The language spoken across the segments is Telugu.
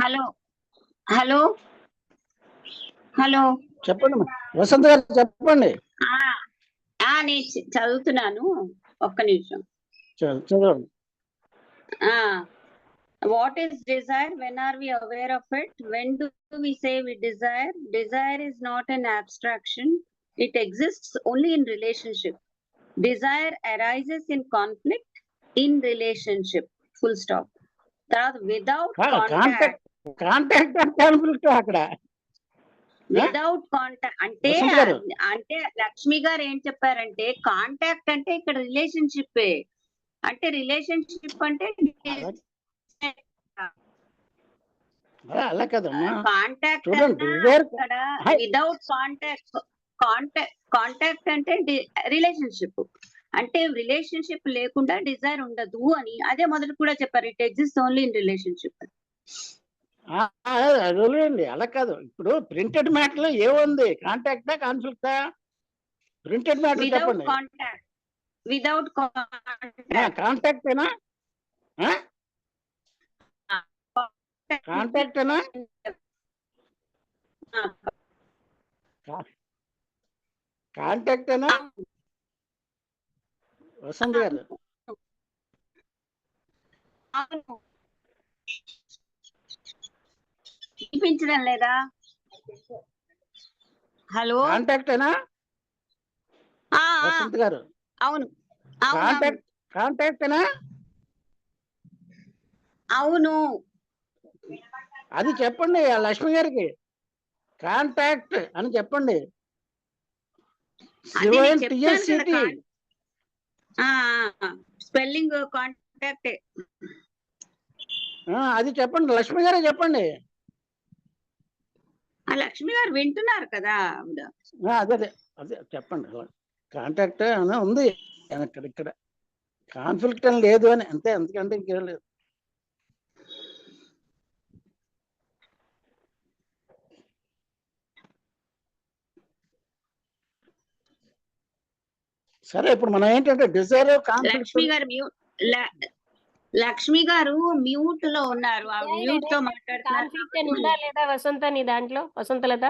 హలో హలో హలో చెప్పండి వసంత్ గారు చెప్పండి. నేను చదువుతున్నాను, ఒక్క నిమిషం. చదవండి. What is desire? When are we aware of it? When do we say we desire? Desire is not an abstraction. It exists only in relationship. Desire arises in conflict in relationship. Full stop. Without contact. Contact conflict అక్కడ వితౌట్ కాంటాక్ట్ అంటే లక్ష్మి గారు ఏం చెప్పారంటే, కాంటాక్ట్ అంటే ఇక్కడ రిలేషన్షిప్. అంటే రిలేషన్షిప్ అంటే అలా కదమ్మా. కాంటాక్ట్ ఇక్కడ వితౌట్ కాంటాక్ట్ అంటే రిలేషన్షిప్. అంటే రిలేషన్షిప్ లేకుండా డిజైర్ ఉండదు అని అదే మొదటి కూడా చెప్పారు. It exist only in relationship. అదేలేండి, అలా కాదు. ఇప్పుడు ప్రింటెడ్ మ్యాటర్ లో ఏముంది? కాంటాక్టా కాన్ఫ్లిక్టా? ప్రింటెడ్ మ్యాటర్ చెప్పండి. వితౌట్ కాంటాక్ట్ ఏనా? కాంటాక్ట్ ఏనా? కాంటాక్ట్ ఏనా వసంత్ గారు? వినిపించడం లేదా? హలో, కాంటాక్ట్ ఏనా వసంత్ గారు? అవును. కాంటాక్ట్ ఏనా? అవును, అది చెప్పండి లక్ష్మి గారికి. కాంటాక్ట్ అని చెప్పండి. Spelling contact. అది చెప్పండి లక్ష్మి గారే చెప్పండి. లక్ష్మి గారు వింటున్నారు కదా? అదే అదే చెప్పండి. కాంటాక్ట్ అని ఉంది ఇక్కడ. కాన్ఫ్లిక్ట్ అని లేదు అని అంతే, అంతకంటే ఇంకేం లేదు. సరే, ఇప్పుడు మనం ఏంటంటే డిజైర్ లక్ష్మి గారు మ్యూట్ లో ఉన్నారు. మ్యూట్ తో మాట్లాడుతున్నారు లేదా వసంత? నీ దాంట్లో Vasanthalatha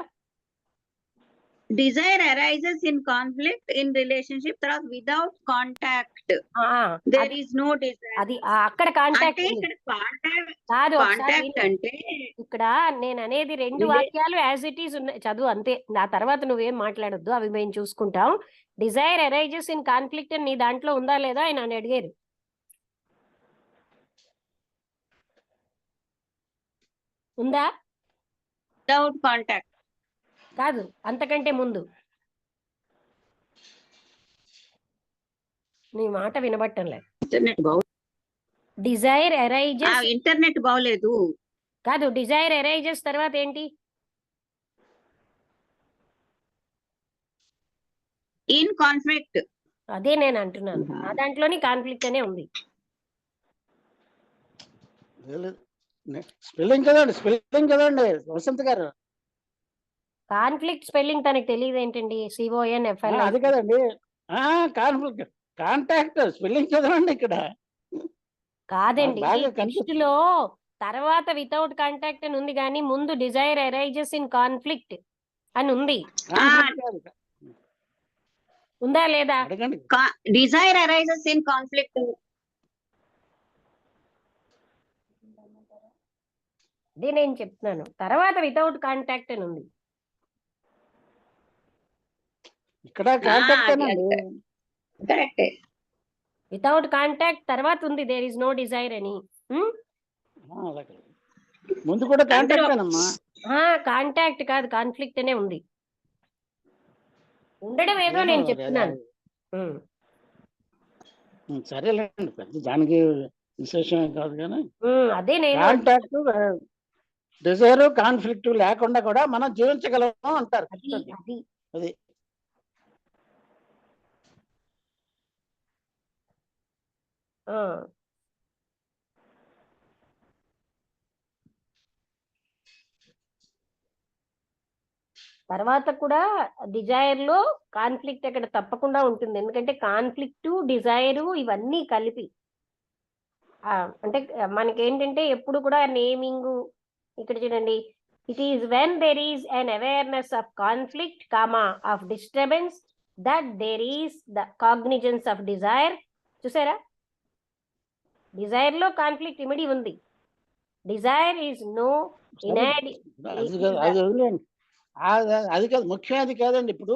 desire arises in conflict in relationship. తర్వాత without contact there is no desire. అది అక్కడ కాంటాక్ట్. ఇక్కడ కాంటాక్ట్ అంటే ఇక్కడ నేను అనేది రెండు వాక్యాలు యాజ్ ఇట్ ఈస్ ఉన్నాయి, చదువు అంతే. ఆ తర్వాత నువ్వేం మాట్లాడొద్దు, అవి మేము చూసుకుంటాం. డిజైర్ అరైజెస్ ఇన్ కాన్ఫ్లిక్ట్ అని నీ దాంట్లో ఉందా లేదా ఆయన అడిగారు. ఉందా? వితౌట్ కాంటాక్ట్ కాదు, అంతకంటే ముందు. నీ మాట వినబట్టం లేదు. Dzire arises. ఇంటర్నెట్ బాగలేదు. కాదు, డిజైర్ అరైజెస్ తర్వాత ఏంటి? In conflict. అదే నేను అంటున్నాను, నా దాంట్లోని కాన్ఫ్లిక్ట్ అనే ఉంది. స్పెల్లింగ్ కదండి వసంత్ గారు. కాన్ఫ్లిక్ట్ స్పెల్లింగ్ తనకు తెలియదు ఏంటండి? CONFL. అది కదండి కాన్ఫ్లిక్ట్. కాంటాక్ట్ స్పెల్లింగ్ చదవండి ఇక్కడ. కాదండి, టెక్స్ట్ లో తర్వాత వితౌట్ కాంటాక్ట్ అని ఉంది, కానీ ముందు డిజైర్ అరైజెస్ ఇన్ కాన్ఫ్లిక్ట్ అని ఉంది. ఉందా లేదా? Desire arises in conflict. అదే నేను చెప్తున్నాను, తర్వాత వితౌట్ కాంటాక్ట్ అని ఉంది. ఇక్కడ కాంటాక్ట్ వితౌట్ కాంటాక్ట్ తర్వాత ఉంది దేర్ ఇస్ నో డిజైర్ అని. ముందు కూడా కాంటాక్ట్ అమ్మా. కాంటాక్ట్ కాదు, కాన్ఫ్లిక్ట్ అనే ఉంది. ఉండడం ఏదో నేను చెప్తున్నాను. సరేలేండి, పెద్ద దానికి విశేషం కాదు కానీ అదే నేను కాంటాక్ట్ డిజైర్ కాన్ఫ్లిక్ట్ లేకుండా కూడా మనం జీవించగలము అంటారు. అది తర్వాత కూడా డిజైర్ లో కాన్ఫ్లిక్ట్ అక్కడ తప్పకుండా ఉంటుంది. ఎందుకంటే కాన్ఫ్లిక్ట్, డిజైర్ ఇవన్నీ కలిపి అంటే మనకేంటంటే ఎప్పుడు కూడా నేమింగ్ ఇక్కడ చూడండి, it is when there is an awareness of conflict comma of disturbance that there is the cognizance of desire. చూసారా, డిజైర్ లో కాన్ఫ్లిక్ట్ ఇమిడి ఉంది. డిజైర్ ఈస్ నో అది వదిలేండి. అది కాదు ముఖ్యం, అది కాదండి. ఇప్పుడు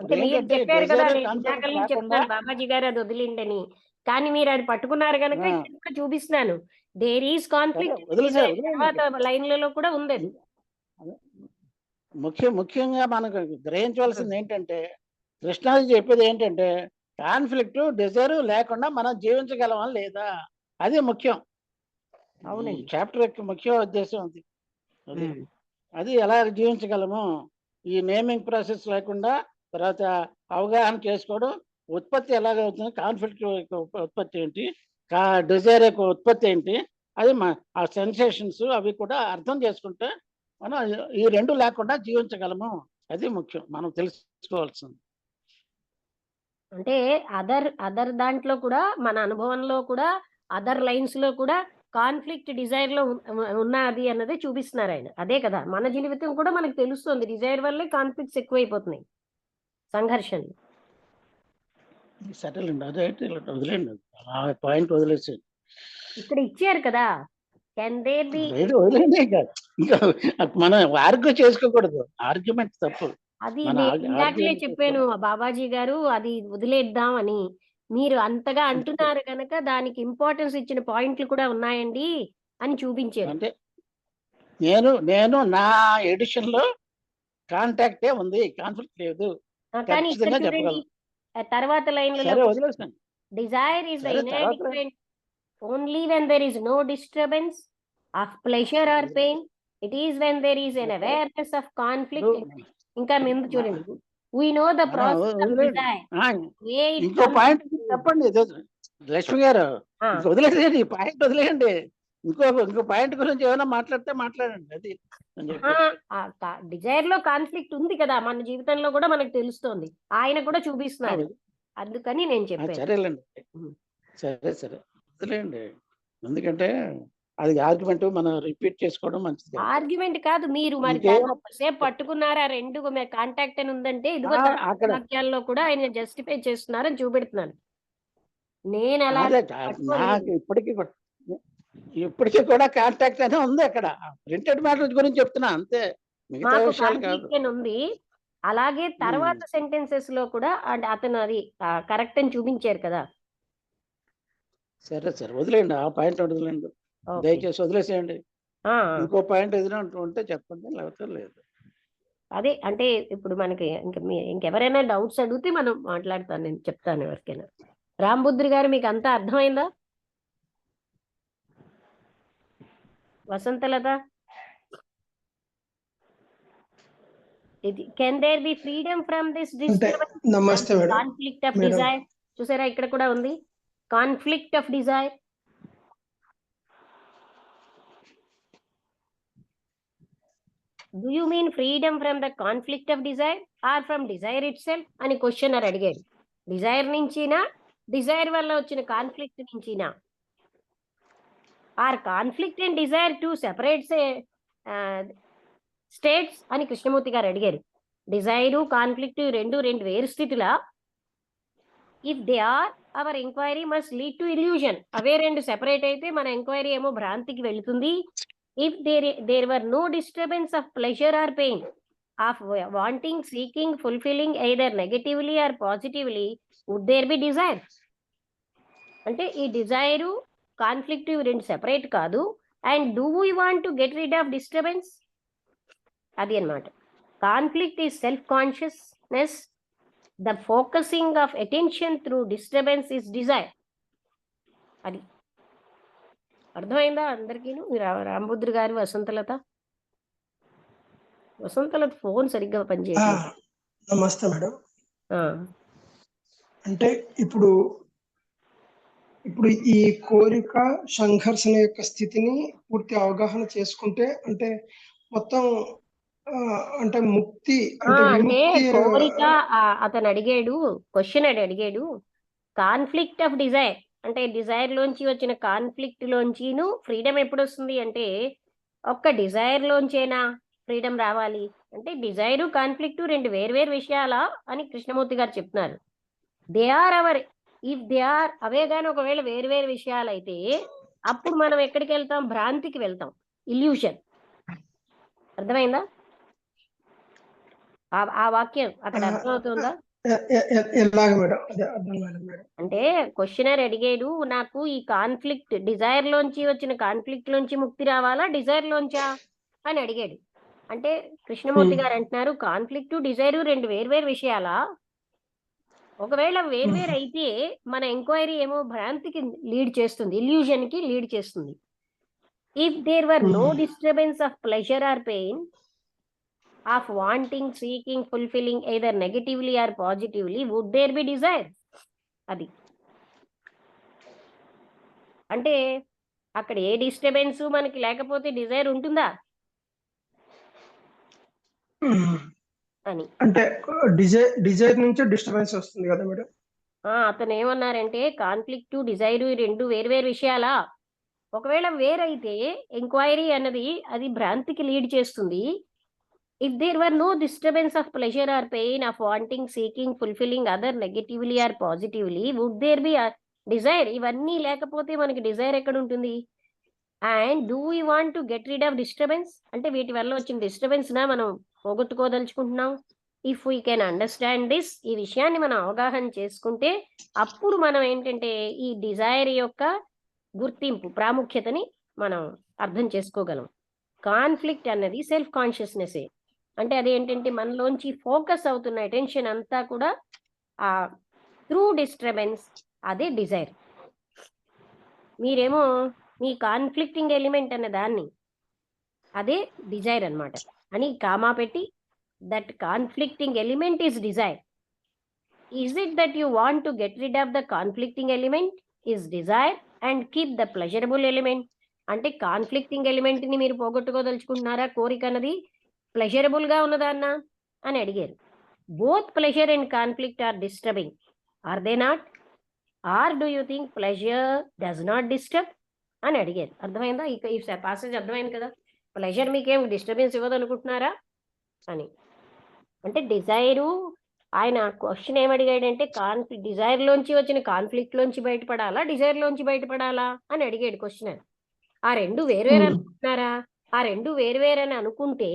అంటే మీరు చెప్పారు కదా, ఇందాక నుంచి చెప్తాను బాబాజీ గారు అది వదిలిండని, కానీ మీరు అది పట్టుకున్నారు కనుక ఇక్కడ కూడా చూపిస్తున్నాను. దేర్ ఈస్ కాన్ఫ్లిక్ట్, తర్వాత లైన్లలో కూడా ఉంది. ముఖ్యంగా మనకు గ్రహించవలసింది ఏంటంటే, కృష్ణాజీ చెప్పేది ఏంటంటే కాన్ఫ్లిక్ట్ డిజైర్ లేకుండా మనం జీవించగలమా లేదా, అది ముఖ్యం. అవునండి, చాప్టర్ యొక్క ముఖ్య ఉద్దేశం అది. అది ఎలా జీవించగలము, ఈ నేమింగ్ ప్రాసెస్ లేకుండా, తర్వాత అవగాహన చేసుకోవడం, ఉత్పత్తి ఎలాగవుతుంది, కాన్ఫ్లిక్ట్ యొక్క ఉత్పత్తి ఏంటి, డిజైర్ యొక్క ఉత్పత్తి ఏంటి, అది ఆ సెన్సేషన్స్ అవి కూడా అర్థం చేసుకుంటే మనం ఈ రెండు లేకుండా జీవించగలము. అది ముఖ్యం మనం తెలుసుకోవాల్సింది. అంటే అదర్ దాంట్లో కూడా, మన అనుభవంలో కూడా, అదర్ లైన్స్ లో కూడా కాన్ఫ్లిక్ట్ డిజైర్ లో ఉన్నది అన్నది చూపిస్తున్నారు ఆయన. అదే కదా మన జీవితం కూడా మనకు తెలుస్తుంది, డిజైర్ వల్లే కాన్ఫ్లిక్ట్స్ ఎక్కువైపోతున్నాయి, సంఘర్షణలు. సెటిల్ అండి, అదే వదిలేండి, ఆ పాయింట్ వదిలేసి ఇక్కడ ఇచ్చారు కదా, కెన్ దేర్ బి, వదిలేండి. ఇంకా మనం ఆర్గ్యూ చేసుకోకూడదు, ఆర్గ్యుమెంట్ తప్పు. అది ఇందాకలే చెప్పాను బాబాజీ గారు, అది వదిలేద్దాం అని. మీరు అంతగా అంటున్నారు కనుక దానికి ఇంపార్టెన్స్ ఇచ్చిన పాయింట్లు కూడా ఉన్నాయండి అని చూపించారు. అంటే నేను నా ఎడిషన్ లో కాంటాక్టే ఉంది, కాన్ఫ్లిక్ట్ లేదు. కానీ ఇక్కడ చూడండి, తర్వాత లైన్ లో desire is the inadequate only when there is no disturbance of pleasure or pain. It is when there is an awareness of conflict. ఇంకా ముందు చూడండి, we know the process of desire. ఇంకో పాయింట్ చెప్పండి లక్ష్మి గారు, వదిలేయండి ఈ పాయింట్ వదిలేయండి. ఇంకో పాయింట్ గురించి ఏమైనా మాట్లాడితే మాట్లాడండి. అది డిజైర్ లో కాన్ఫ్లిక్ట్ ఉంది కదా మన జీవితంలో కూడా మనకు తెలుస్తోంది, ఆయన కూడా చూపిస్తున్నారు, అందుకని నేను చెప్పాను. సరేలేండి, సరే వదిలేయండి. ఎందుకంటే అది ఆర్గ్యుమెంట్ మనం రిపీట్ చేసుకోవడం మంచిది. ఆర్గ్యుమెంట్ కాదు, మీరు మరి సేపు పట్టుకున్నారా, రెండు కాంటాక్ట్ అని ఉందంటే ఇదిగో వాక్యాల్లో కూడా ఆయన జస్టిఫై చేస్తున్నారని చూపెడుతున్నాను. నేను అలా ఇప్పటికీ కూడా కాంటాక్ట్ అనే ఉంది అక్కడ, ప్రింటెడ్ మ్యాటర్ గురించి చెప్తున్నా అంతే, మిగతా విషయాలు కాదు. ఉంది. అలాగే తర్వాత సెంటెన్సెస్ లో కూడా అతను అది కరెక్ట్ అని చూపించారు కదా. సరే వదిలేండి, ఆ పాయింట్ వదిలేండి, దయచేసి వదిలేసేయండి. ఇంకో పాయింట్ ఏదైనా ఉంటే చెప్పండి, లేకపోతే లేదు. అదే అంటే ఇప్పుడు మనకి ఇంకెవరైనా డౌట్స్ అడిగితే మనం మాట్లాడతాను, నేను చెప్తాను ఎవరికైనా. రాంబుద్రి గారు మీకు అంతా అర్థమైందా? Vasanthalatha, can there be freedom from this conflict of desire? చూసారా ఇక్కడ కూడా ఉంది conflict of desire. Do you mean freedom from the conflict of desire or from desire itself? అని క్వశ్చనర్ అడిగాడు. డిజైర్ నుంచినా, డిజైర్ వల్ల వచ్చిన కాన్ఫ్లిక్ట్ నుంచినా, are conflict and desire two separate states అని కృష్ణమూర్తి గారు అడిగారు. డిజైరు కాన్ఫ్లిక్ట్ రెండు వేరు స్థితులా? If they are, our enquiry must lead to illusion. అవే రెండు సెపరేట్ అయితే మన ఎంక్వైరీ ఏమో భ్రాంతికి వెళుతుంది. If there were no disturbance of pleasure or pain, of wanting, seeking, fulfilling either negatively or positively, would there be desire? అంటే ఈ డిజైరు కాన్ఫ్లిక్ట్ రెండు సెపరేట్ కాదు. And do we want to get rid of disturbance? అది అన్నమాట. Conflict is self consciousness, the focusing of attention through disturbance is desire. అది అర్థమైందా అందరికీ? రాంబుద్రి గారు, వసంతలత ఫోన్ సరిగ్గా పనిచేయదు. నమస్తే మేడం. అంటే ఇప్పుడు ఈ కోరిక సంఘర్షణ యొక్క స్థితిని పూర్తి అవగాహన చేసుకుంటే అంటే మొత్తం అంటే ముక్తి అంటే కోరిక, అతను అడిగాడు క్వశ్చన్ అడిగాడు కాన్ఫ్లిక్ట్ ఆఫ్ డిజైర్ అంటే డిజైర్ లోంచి వచ్చిన కాన్ఫ్లిక్ట్ లోంచిను ఫ్రీడమ్ ఎప్పుడు వస్తుంది అంటే ఒక్క డిజైర్ లోంచేనా ఫ్రీడమ్ రావాలి అంటే డిజైరు కాన్ఫ్లిక్ట్ రెండు వేర్వేరు విషయాలా అని కృష్ణమూర్తి గారు చెప్తున్నారు. They are our, if they are అవే కానీ ఒకవేళ వేర్వేరు విషయాలు అయితే అప్పుడు మనం ఎక్కడికి వెళ్తాం? భ్రాంతికి వెళ్తాం, ఇల్యూషన్. అర్థమైందా? ఆ వాక్యం అక్కడ అర్థమవుతుందా? ఎలాగ మేడం? అదే అర్థం కాలేదు మేడం. అంటే క్వశ్చనర్ అడిగాడు, నాకు ఈ కాన్ఫ్లిక్ట్ డిజైర్ లోంచి వచ్చిన కాన్ఫ్లిక్ట్ లోంచి ముక్తి రావాలా డిజైర్ లోంచా అని అడిగాడు. అంటే కృష్ణమూర్తి గారు అంటున్నారు, కాన్ఫ్లిక్ట్ డిజైర్ రెండు వేర్వేరు విషయాలా? ఒకవేళ వేర్వేరు అయితే మన ఎంక్వైరీ ఏమో భ్రాంతికి లీడ్ చేస్తుంది, ఇల్యూజన్ కి లీడ్ చేస్తుంది. If there were no disturbance of pleasure or pain, of wanting, seeking, fulfilling either negatively or positively, would there be desire? అది అంటే అక్కడ ఏ డిస్టర్బెన్స్ మనకి లేకపోతే డిజైర్ ఉంటుందా అని. అంటే డిజైర్ నుంచి డిస్టర్బెన్స్ వస్తుంది కదా మేడం? అతను ఏమన్నారంటే కాన్ఫ్లిక్ట్ డిజైర్ రెండు వేర్వేరు విషయాలా? ఒకవేళ వేరైతే ఎంక్వైరీ అన్నది అది భ్రాంతికి లీడ్ చేస్తుంది. If there were no disturbance of pleasure or pain, of wanting, seeking, fulfilling other negatively or positively, would there be a desire? ఇవన్నీ లేకపోతే మనకి డిజైర్ ఎక్కడ ఉంటుంది? And do we want to get rid of disturbance అంటే వీటి వల్ల వచ్చిన డిస్టర్బెన్స్ నా మనం పోగొట్టుకోదలుచుకుంటున్నాం. If we can understand this, ఈ విషయాన్ని మనం అవగాహన చేసుకుంటే అప్పుడు మనం ఏంటంటే ఈ డిజైర్ యొక్క గుర్తింపు ప్రాముఖ్యతని మనం అర్థం చేసుకోగలం. కాన్ఫ్లిక్ట్ అన్నది సెల్ఫ్ కాన్షియస్నెస్. అంటే అదేంటంటే మనలోంచి ఫోకస్ అవుతున్న అటెన్షన్ అంతా కూడా ఆ త్రూ డిస్టర్బెన్స్, అదే డిజైర్. మీరేమో మీ కాన్ఫ్లిక్టింగ్ ఎలిమెంట్ అనే దాన్ని అదే డిజైర్ అన్నమాట అని కామా పెట్టి, that conflicting element is Dzire. Is it that you want to get rid of the conflicting element is desire and keep the pleasurable element? అంటే కాన్ఫ్లిక్టింగ్ ఎలిమెంట్ ని మీరు పోగొట్టుకోదలుచుకుంటున్నారా? కోరిక అన్నది ప్లెజరబుల్ గా ఉన్నదాన్నా అని అడిగారు. Both pleasure and conflict are disturbing, are they not? Or do you think pleasure does not disturb అని అడిగారు. అర్థమైందా? ఇక ఈ పాసేజ్ అర్థమైంది కదా? ప్లెజర్ మీకేం డిస్టర్బెన్స్ ఇవ్వదు అనుకుంటున్నారా అని. అంటే డిజైరు, ఆయన క్వశ్చన్ ఏమడిగాడంటే డిజైర్ లోంచి వచ్చిన కాన్ఫ్లిక్ట్ లోంచి బయటపడాలా డిజైర్ లోంచి బయటపడాలా అని అడిగాడు క్వశ్చనర్. ఆ రెండు వేర్వేరు అనుకుంటున్నారా? ఆ రెండు వేర్వేరని అనుకుంటే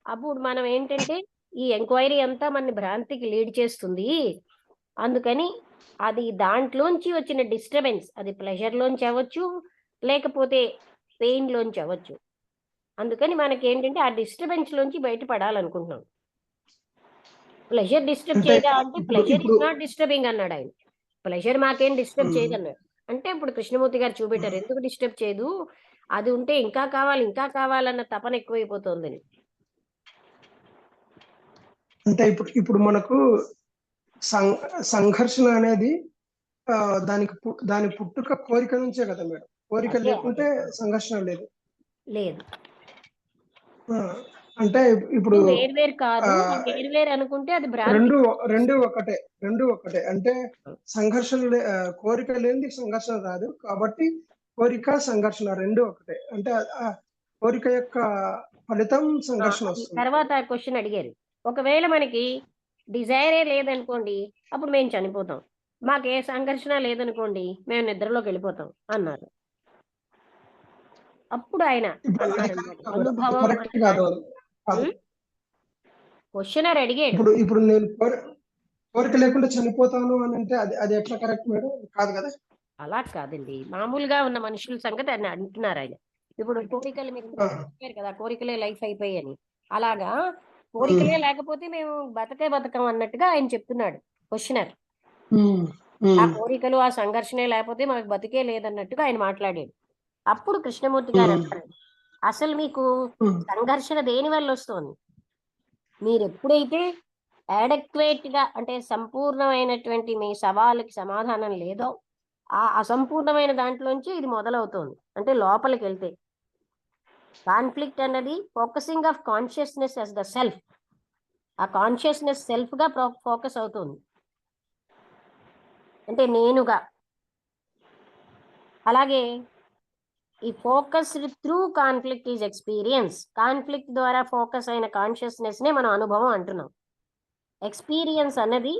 అప్పుడు మనం ఏంటంటే ఈ ఎంక్వైరీ అంతా మన భ్రాంతికి లీడ్ చేస్తుంది. అందుకని అది దాంట్లోంచి వచ్చిన డిస్టర్బెన్స్, అది ప్లెజర్ లోంచి అవ్వచ్చు లేకపోతే పెయిన్ లోంచి అవ్వచ్చు. అందుకని మనకి ఏంటంటే ఆ డిస్టర్బెన్స్ లోంచి బయటపడాలనుకుంటున్నాం. ప్లెజర్ డిస్టర్బ్ చేయదా అంటే ప్లెజర్ ఇస్ నాట్ డిస్టర్బింగ్ అన్నాడు ఆయన. ప్లెజర్ మాకేం డిస్టర్బ్ చేయదు అన్నాడు. అంటే ఇప్పుడు కృష్ణమూర్తి గారు చూపెట్టారు ఎందుకు డిస్టర్బ్ చేయదు, అది ఉంటే ఇంకా కావాలన్న తపన ఎక్కువైపోతుందని. అంటే ఇప్పుడు మనకు సంఘర్షణ అనేది దాని పుట్టుక కోరిక నుంచే కదా మేడం? కోరిక లేకుంటే సంఘర్షణ లేదు. అంటే ఇప్పుడు వేర్వేరు కాదు, వేర్వేరు అనుకుంటే అది రెండు ఒకటే. అంటే సంఘర్షణ కోరిక లేనిది సంఘర్షణ రాదు కాబట్టి కోరిక సంఘర్షణ రెండు ఒకటే. అంటే కోరిక యొక్క ఫలితం సంఘర్షణ వస్తుంది. తర్వాత క్వశ్చన్ అడిగారు, ఒకవేళ మనకి డిజైరే లేదనుకోండి అప్పుడు మేము చనిపోతాం, మాకు ఏ సంఘర్షణ లేదనుకోండి మేము నిద్రలోకి వెళ్ళిపోతాం అన్నారు. అప్పుడు ఆయన అనుభవం క్వశ్చనర్ అడిగాడు, ఇప్పుడు నేను కోరిక లేకుండా చనిపోతాను అని అంటే అది ఎట్లా కరెక్ట్ మేడం? కాదు కదా? అలా కాదండి, మామూలుగా ఉన్న మనుషుల సంగతి అని అంటున్నారు ఆయన. ఇప్పుడు కోరికలు మీరు చెప్పారు కదా, కోరికలే లైఫ్ అయిపోయాయని. అలాగా కోరికలే లేకపోతే మేము బతకం అన్నట్టుగా ఆయన చెప్తున్నాడు క్వశ్చనర్. ఆ కోరికలు ఆ సంఘర్షణే లేకపోతే మనకు బతికే లేదన్నట్టుగా ఆయన మాట్లాడాడు. అప్పుడు కృష్ణమూర్తి గారు అన్నారు, అసలు మీకు సంఘర్షణ దేని వల్ల వస్తుంది? మీరు ఎప్పుడైతే అడెక్వేట్ గా అంటే సంపూర్ణమైనటువంటి మీ సవాళ్ళకి సమాధానం లేదో ఆ అసంపూర్ణమైన దాంట్లోంచి ఇది మొదలవుతుంది. అంటే లోపలికి వెళ్తే కాన్ఫ్లిక్ట్ అన్నది focusing of consciousness as the self. ఆ కాన్షియస్నెస్ సెల్ఫ్ గా ఫోకస్ అవుతుంది, అంటే నేనుగా. అలాగే ఈ focused through conflict is experience. Conflict ద్వారా ఫోకస్ అయిన కాన్షియస్నెస్ నే మనం అనుభవం అంటున్నాం. ఎక్స్పీరియన్స్ అన్నది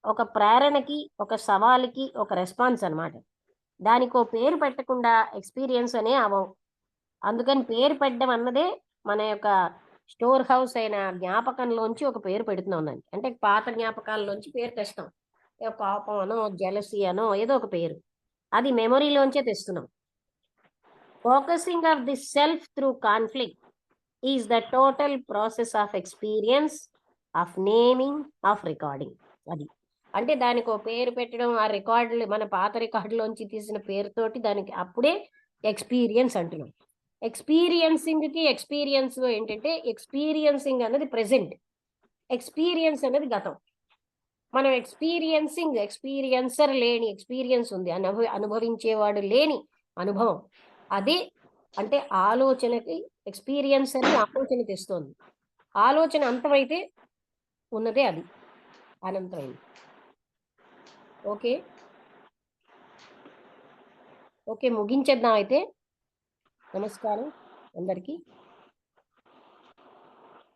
ఒక ప్రేరణకి, ఒక సవాలుకి ఒక రెస్పాన్స్ అన్నమాట. దానికి ఓ పేరు పెట్టకుండా ఎక్స్పీరియన్స్ అనే అవం. అందుకని పేరు పెట్టడం అన్నదే మన యొక్క స్టోర్ హౌస్ అయిన జ్ఞాపకంలోంచి ఒక పేరు పెడుతున్నాం దానికి. అంటే పాత జ్ఞాపకాల్లోంచి పేరు తెస్తాం. కోపం అనో, జెలసీ అనో ఏదో ఒక పేరు. అది మెమొరీలోంచే తెస్తున్నాం. Focusing of the self through conflict is the total process of experience, of naming, of recording. అది అంటే దానికి ఒక పేరు పెట్టడం, ఆ రికార్డులు మన పాత రికార్డులోంచి తీసిన పేరుతోటి దానికి అప్పుడే ఎక్స్పీరియన్స్ అంటున్నాం. ఎక్స్పీరియన్సింగ్కి ఎక్స్పీరియన్స్ ఏంటంటే ఎక్స్పీరియన్సింగ్ అన్నది ప్రెసెంట్, ఎక్స్పీరియన్స్ అనేది గతం. మనం ఎక్స్పీరియన్సర్ లేని ఎక్స్పీరియన్స్ ఉంది, అనుభవించేవాడు లేని అనుభవం. అదే అంటే ఆలోచనకి ఎక్స్పీరియన్సర్ ఆలోచన తెస్తోంది. ఆలోచన అంతమైతే ఉన్నదే అది అనంతమైంది. ఓకే ఓకే ముగించేద్దాం అయితే. నమస్కారం అందరికీ.